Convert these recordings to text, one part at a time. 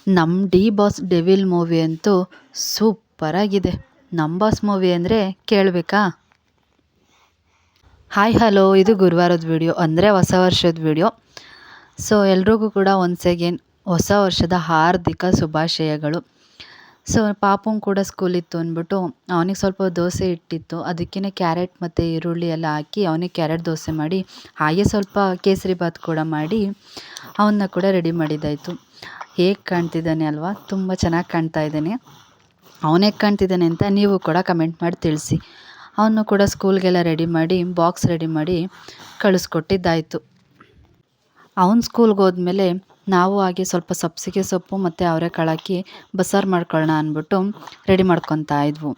ನಮ್ಮ D boss devil movie ಅಂತೂ ಸೂಪರಾಗಿದೆ. ನಮ್ಮ ಬಾಸ್ ಮೂವಿ ಅಂದರೆ ಕೇಳಬೇಕಾ? ಹಾಯ್ ಹಲೋ, ಇದು ಗುರುವಾರದ ವಿಡಿಯೋ ಅಂದರೆ ಹೊಸ ವರ್ಷದ ವಿಡಿಯೋ. ಸೊ ಎಲ್ರಿಗೂ ಕೂಡ ಒನ್ಸ್ ಅಗೇನ್ ಹೊಸ ವರ್ಷದ ಹಾರ್ದಿಕ ಶುಭಾಶಯಗಳು. ಸೊ ಪಾಪುಂಗೆ ಕೂಡ ಸ್ಕೂಲ್ ಇತ್ತು ಅಂದ್ಬಿಟ್ಟು ಅವನಿಗೆ ಸ್ವಲ್ಪ ದೋಸೆ ಇಟ್ಟಿತ್ತು, ಅದಕ್ಕೇ ಕ್ಯಾರೆಟ್ ಮತ್ತು ಈರುಳ್ಳಿ ಎಲ್ಲ ಹಾಕಿ ಅವನಿಗೆ ಕ್ಯಾರೆಟ್ ದೋಸೆ ಮಾಡಿ, ಹಾಗೆ ಸ್ವಲ್ಪ ಕೇಸರಿ ಬಾತ್ ಕೂಡ ಮಾಡಿ ಅವನ್ನ ಕೂಡ ರೆಡಿ ಮಾಡಿದ್ದಾಯಿತು. ಹೇಗೆ ಕಾಣ್ತಿದ್ದಾನೆ ಅಲ್ವಾ, ತುಂಬ ಚೆನ್ನಾಗಿ ಕಾಣ್ತಾ ಇದ್ದಾನೆ. ಅವನು ಹೇಗೆ ಕಾಣ್ತಿದ್ದಾನೆ ಅಂತ ನೀವು ಕೂಡ ಕಮೆಂಟ್ ಮಾಡಿ ತಿಳಿಸಿ. ಅವನು ಕೂಡ ಸ್ಕೂಲ್ಗೆಲ್ಲ ರೆಡಿ ಮಾಡಿ ಬಾಕ್ಸ್ ರೆಡಿ ಮಾಡಿ ಕಳಿಸ್ಕೊಟ್ಟಿದ್ದಾಯಿತು. ಅವನು ಸ್ಕೂಲ್ಗೆ ಹೋದ್ಮೇಲೆ ನಾವು ಹಾಗೆ ಸ್ವಲ್ಪ ಸಬ್ಸಿಗೆ ಸೊಪ್ಪು ಮತ್ತು ಅವರೆಕಾಳು ಹಾಕಿ ಬಸ್ಸಾರು ಮಾಡ್ಕೊಳ್ಳೋಣ ಅಂದ್ಬಿಟ್ಟು ರೆಡಿ ಮಾಡ್ಕೊತಾ ಇದ್ವು.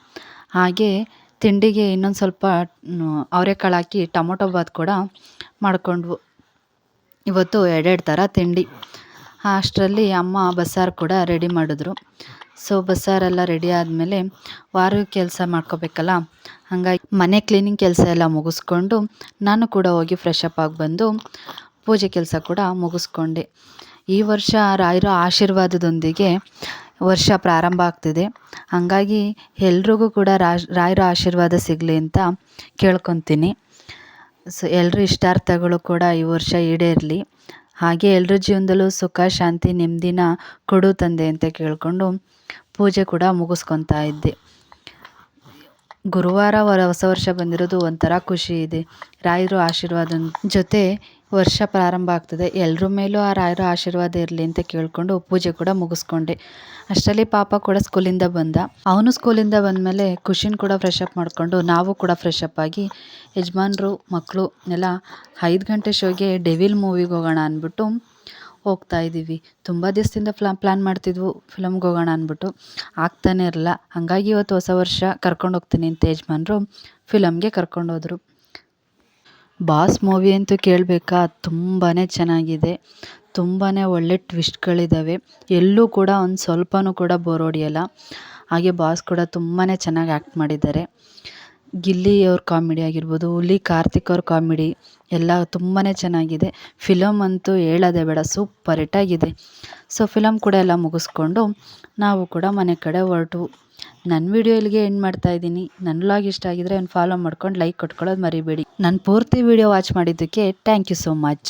ಹಾಗೆ ತಿಂಡಿಗೆ ಇನ್ನೊಂದು ಸ್ವಲ್ಪ ಅವರೆಕಾಳು ಹಾಕಿ ಟೊಮೊಟೊ ಬಾತ್ ಕೂಡ ಮಾಡಿಕೊಂಡ್ವು. ಇವತ್ತು ಎರಡೆರಡು ಥರ ತಿಂಡಿ. ಅಷ್ಟರಲ್ಲಿ ಅಮ್ಮ ಬಸ್ಸಾರು ಕೂಡ ರೆಡಿ ಮಾಡಿದ್ರು. ಸೊ ಬಸ್ಸಾರೆಲ್ಲ ರೆಡಿ ಆದಮೇಲೆ ವಾರದ ಕೆಲಸ ಮಾಡ್ಕೋಬೇಕಲ್ಲ, ಹಾಗಾಗಿ ಮನೆ ಕ್ಲೀನಿಂಗ್ ಕೆಲಸ ಎಲ್ಲ ಮುಗಿಸ್ಕೊಂಡು ನಾನು ಕೂಡ ಹೋಗಿ ಫ್ರೆಶ್ ಅಪ್ ಆಗಿ ಬಂದು ಪೂಜೆ ಕೆಲಸ ಕೂಡ ಮುಗಿಸ್ಕೊಂಡೆ. ಈ ವರ್ಷ ರಾಯರ ಆಶೀರ್ವಾದದೊಂದಿಗೆ ವರ್ಷ ಪ್ರಾರಂಭ ಆಗ್ತಿದೆ. ಹಾಗಾಗಿ ಎಲ್ರಿಗೂ ಕೂಡ ರಾಯರ ಆಶೀರ್ವಾದ ಸಿಗಲಿ ಅಂತ ಕೇಳ್ಕೊತೀನಿ. ಸೊ ಎಲ್ಲರ ಇಷ್ಟಾರ್ಥಗಳು ಕೂಡ ಈ ವರ್ಷ ಈಡೇರಲಿ, ಹಾಗೆ ಎಲ್ಲರ ಜೀವನದಲ್ಲೂ ಸುಖ ಶಾಂತಿ ನೆಮ್ಮದಿನ ಕೊಡು ತಂದೆ ಅಂತ ಕೇಳಿಕೊಂಡು ಪೂಜೆ ಕೂಡ ಮುಗಿಸ್ಕೊತಾ ಇದ್ದೆ. ಗುರುವಾರ ಹೊಸ ವರ್ಷ ಬಂದಿರೋದು ಒಂಥರ ಖುಷಿ ಇದೆ. ರಾಯರ ಆಶೀರ್ವಾದ ಜೊತೆ ವರ್ಷ ಪ್ರಾರಂಭ ಆಗ್ತದೆ. ಎಲ್ಲರ ಮೇಲೂ ಆ ರಾಯರ ಆಶೀರ್ವಾದ ಇರಲಿ ಅಂತ ಕೇಳಿಕೊಂಡು ಪೂಜೆ ಕೂಡ ಮುಗಿಸ್ಕೊಂಡೆ. ಅಷ್ಟರಲ್ಲಿ ಪಾಪ ಕೂಡ ಸ್ಕೂಲಿಂದ ಬಂದ. ಅವನು ಸ್ಕೂಲಿಂದ ಬಂದಮೇಲೆ ಖುಷಿನ ಕೂಡ ಫ್ರೆಶ್ ಅಪ್ ಮಾಡಿಕೊಂಡು ನಾವು ಕೂಡ ಫ್ರೆಶ್ ಅಪ್ ಆಗಿ ಯಜಮಾನ್ರು ಮಕ್ಕಳು ಎಲ್ಲ 5 ಗಂಟೆ ಶೋಗೆ ಡೆವಿಲ್ ಮೂವಿಗೆ ಹೋಗೋಣ ಅಂದ್ಬಿಟ್ಟು ಹೋಗ್ತಾ ಇದ್ದೀವಿ. ತುಂಬ ದಿವಸದಿಂದ ಪ್ಲ್ಯಾನ್ ಮಾಡ್ತಿದ್ವು ಫಿಲಮ್ಗೆ ಹೋಗೋಣ ಅಂದ್ಬಿಟ್ಟು, ಆಗ್ತಾನೆ ಇರಲ್ಲ. ಹಾಗಾಗಿ ಇವತ್ತು ಹೊಸ ವರ್ಷ ಕರ್ಕೊಂಡು ಹೋಗ್ತೀನಿ ಅಂತ ಯಜಮಾನ್ರು ಫಿಲಮ್ಗೆ ಕರ್ಕೊಂಡೋದ್ರು. ಬಾಸ್ ಮೂವಿ ಅಂತೂ ಕೇಳಬೇಕಾ, ತುಂಬಾ ಚೆನ್ನಾಗಿದೆ. ತುಂಬಾ ಒಳ್ಳೆ ಟ್ವಿಸ್ಟ್ಗಳಿದ್ದಾವೆ. ಎಲ್ಲೂ ಕೂಡ ಒಂದು ಸ್ವಲ್ಪನೂ ಕೂಡ ಬೋರ್ ಹೊಡಿಯಲ್ಲ. ಹಾಗೆ ಬಾಸ್ ಕೂಡ ತುಂಬಾ ಚೆನ್ನಾಗಿ ಆ್ಯಕ್ಟ್ ಮಾಡಿದ್ದಾರೆ. ಗಿಲ್ಲಿ ಅವ್ರ ಕಾಮಿಡಿ ಆಗಿರ್ಬೋದು, ಹುಲಿ ಕಾರ್ತಿಕ್ ಅವ್ರ ಕಾಮಿಡಿ ಎಲ್ಲ ತುಂಬಾ ಚೆನ್ನಾಗಿದೆ. ಫಿಲಮ್ ಅಂತೂ ಹೇಳೋದೇ ಬೇಡ, ಸೂಪರ್ ಹಿಟ್ಟಾಗಿದೆ. ಸೊ ಫಿಲಮ್ ಕೂಡ ಎಲ್ಲ ಮುಗಿಸ್ಕೊಂಡು ನಾವು ಕೂಡ ಮನೆ ಕಡೆ ಹೊರಟು. ನನ್ನ ವಿಡಿಯೋ ಇಲ್ಲಿಗೆ ಎಂಡ್ ಮಾಡ್ತಾಯಿದ್ದೀನಿ. ನನ್ನ ವ್ಲಾಗ್ ಇಷ್ಟ ಆಗಿದ್ರೆ ಒಂದು ಫಾಲೋ ಮಾಡ್ಕೊಂಡು ಲೈಕ್ ಕೊಟ್ಕೊಳ್ಳೋದು ಮರಿಬೇಡಿ. ನಾನು ಪೂರ್ತಿ ವಿಡಿಯೋ ವಾಚ್ ಮಾಡಿದ್ದಕ್ಕೆ ಥ್ಯಾಂಕ್ ಯು ಸೋ ಮಚ್.